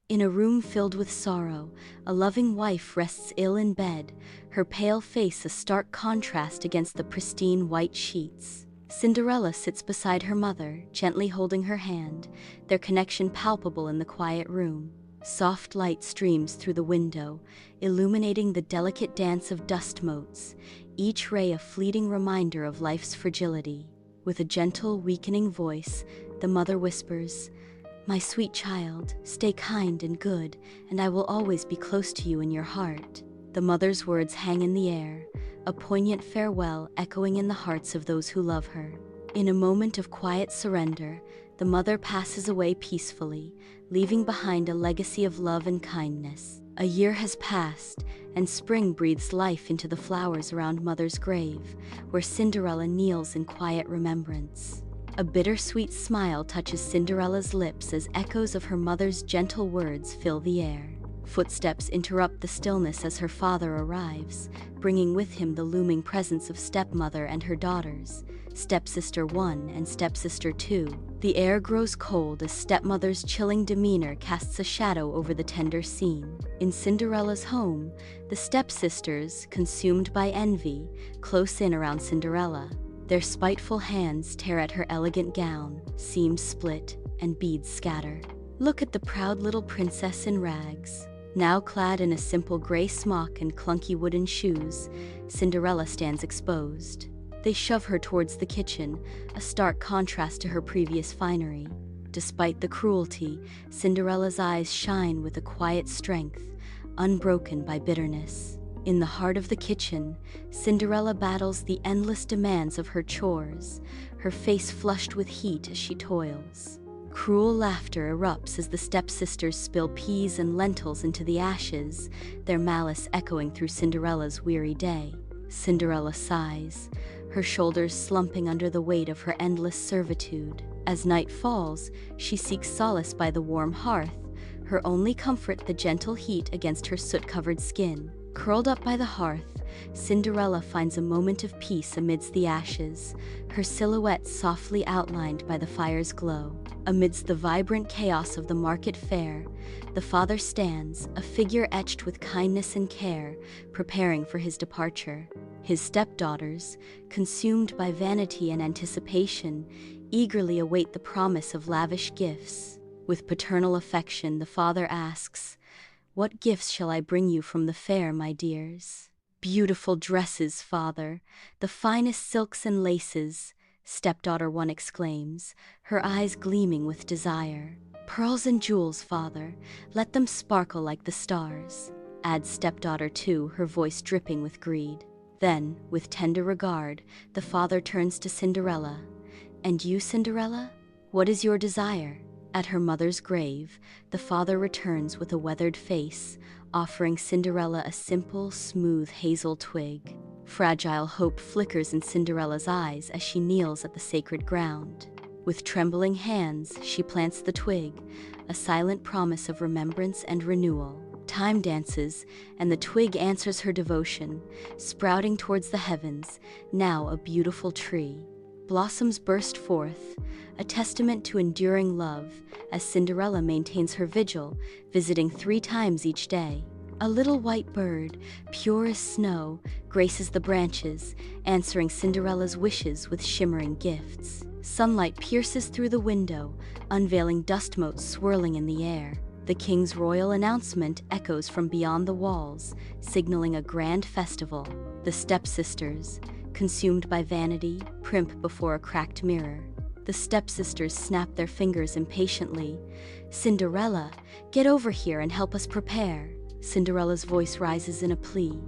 In a room filled with sorrow, a loving wife rests ill in bed, her pale face a stark contrast against the pristine white sheets. Cinderella sits beside her mother, gently holding her hand, their connection palpable in the quiet room. Soft light streams through the window, illuminating the delicate dance of dust motes, each ray a fleeting reminder of life's fragility. With a gentle, weakening voice, the mother whispers, "My sweet child, stay kind and good, and I will always be close to you in your heart." The mother's words hang in the air, a poignant farewell echoing in the hearts of those who love her. In a moment of quiet surrender, the mother passes away peacefully, leaving behind a legacy of love and kindness. A year has passed, and spring breathes life into the flowers around Mother's grave, where Cinderella kneels in quiet remembrance. A bittersweet smile touches Cinderella's lips as echoes of her mother's gentle words fill the air. Footsteps interrupt the stillness as her father arrives, bringing with him the looming presence of stepmother and her daughters, stepsister 1 and stepsister 2. The air grows cold as stepmother's chilling demeanor casts a shadow over the tender scene. In Cinderella's home, the stepsisters, consumed by envy, close in around Cinderella. Their spiteful hands tear at her elegant gown, seams split, and beads scatter. Look at the proud little princess in rags. Now clad in a simple gray smock and clunky wooden shoes, Cinderella stands exposed. They shove her towards the kitchen, a stark contrast to her previous finery. Despite the cruelty, Cinderella's eyes shine with a quiet strength, unbroken by bitterness. In the heart of the kitchen, Cinderella battles the endless demands of her chores, her face flushed with heat as she toils. Cruel laughter erupts as the stepsisters spill peas and lentils into the ashes, their malice echoing through Cinderella's weary day. Cinderella sighs, her shoulders slumping under the weight of her endless servitude. As night falls, she seeks solace by the warm hearth, her only comfort the gentle heat against her soot-covered skin. Curled up by the hearth, Cinderella finds a moment of peace amidst the ashes, her silhouette softly outlined by the fire's glow. Amidst the vibrant chaos of the market fair, the father stands, a figure etched with kindness and care, preparing for his departure. His stepdaughters, consumed by vanity and anticipation, eagerly await the promise of lavish gifts. With paternal affection, the father asks, "What gifts shall I bring you from the fair, my dears?" "Beautiful dresses, father, the finest silks and laces," stepdaughter 1 exclaims, her eyes gleaming with desire. "Pearls and jewels, father, let them sparkle like the stars," adds stepdaughter 2, her voice dripping with greed. Then, with tender regard, the father turns to Cinderella. "And you, Cinderella? What is your desire?" At her mother's grave, the father returns with a weathered face, offering Cinderella a simple, smooth hazel twig. Fragile hope flickers in Cinderella's eyes as she kneels at the sacred ground. With trembling hands, she plants the twig, a silent promise of remembrance and renewal. Time dances, and the twig answers her devotion, sprouting towards the heavens, now a beautiful tree. Blossoms burst forth, a testament to enduring love, as Cinderella maintains her vigil, visiting 3 times each day. A little white bird, pure as snow, graces the branches, answering Cinderella's wishes with shimmering gifts. Sunlight pierces through the window, unveiling dust motes swirling in the air. The king's royal announcement echoes from beyond the walls, signaling a grand festival. The stepsisters, consumed by vanity, primp before a cracked mirror. The stepsisters snap their fingers impatiently. "Cinderella, get over here and help us prepare." Cinderella's voice rises in a plea.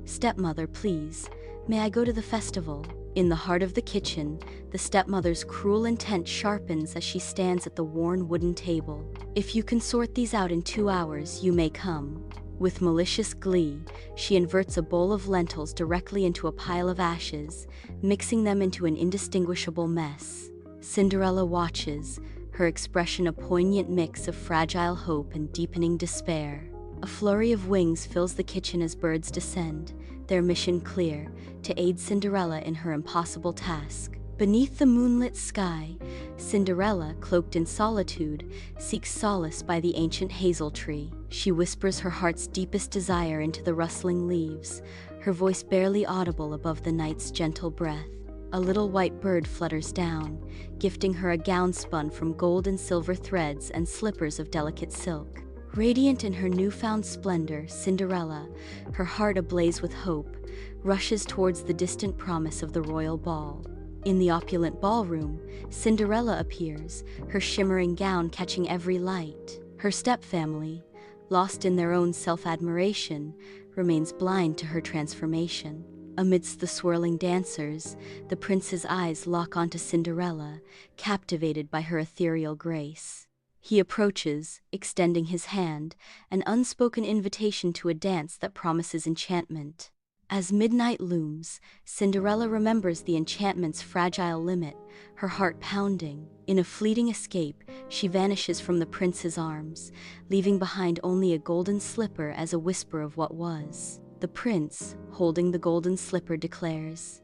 "Stepmother, please, may I go to the festival?" In the heart of the kitchen, the stepmother's cruel intent sharpens as she stands at the worn wooden table. "If you can sort these out in 2 hours, you may come." With malicious glee, she inverts a bowl of lentils directly into a pile of ashes, mixing them into an indistinguishable mess. Cinderella watches, her expression a poignant mix of fragile hope and deepening despair. A flurry of wings fills the kitchen as birds descend, their mission clear, to aid Cinderella in her impossible task. Beneath the moonlit sky, Cinderella, cloaked in solitude, seeks solace by the ancient hazel tree. She whispers her heart's deepest desire into the rustling leaves, her voice barely audible above the night's gentle breath. A little white bird flutters down, gifting her a gown spun from gold and silver threads and slippers of delicate silk. Radiant in her newfound splendor, Cinderella, her heart ablaze with hope, rushes towards the distant promise of the royal ball. In the opulent ballroom, Cinderella appears, her shimmering gown catching every light. Her stepfamily, lost in their own self-admiration, remains blind to her transformation. Amidst the swirling dancers, the prince's eyes lock onto Cinderella, captivated by her ethereal grace. He approaches, extending his hand, an unspoken invitation to a dance that promises enchantment. As midnight looms, Cinderella remembers the enchantment's fragile limit, her heart pounding. In a fleeting escape, she vanishes from the prince's arms, leaving behind only a golden slipper as a whisper of what was. The prince, holding the golden slipper, declares,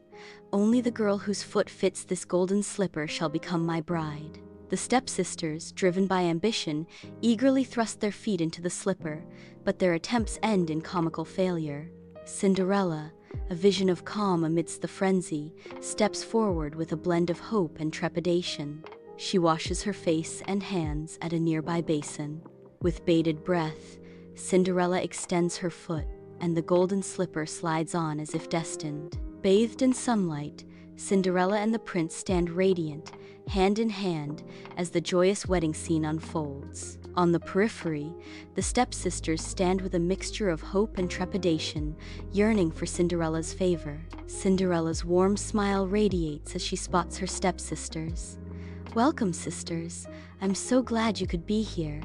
"Only the girl whose foot fits this golden slipper shall become my bride." The stepsisters, driven by ambition, eagerly thrust their feet into the slipper, but their attempts end in comical failure. Cinderella, a vision of calm amidst the frenzy, steps forward with a blend of hope and trepidation. She washes her face and hands at a nearby basin. With bated breath, Cinderella extends her foot, and the golden slipper slides on as if destined. Bathed in sunlight, Cinderella and the prince stand radiant, hand in hand, as the joyous wedding scene unfolds. On the periphery, the stepsisters stand with a mixture of hope and trepidation, yearning for Cinderella's favor. Cinderella's warm smile radiates as she spots her stepsisters. "Welcome, sisters. I'm so glad you could be here."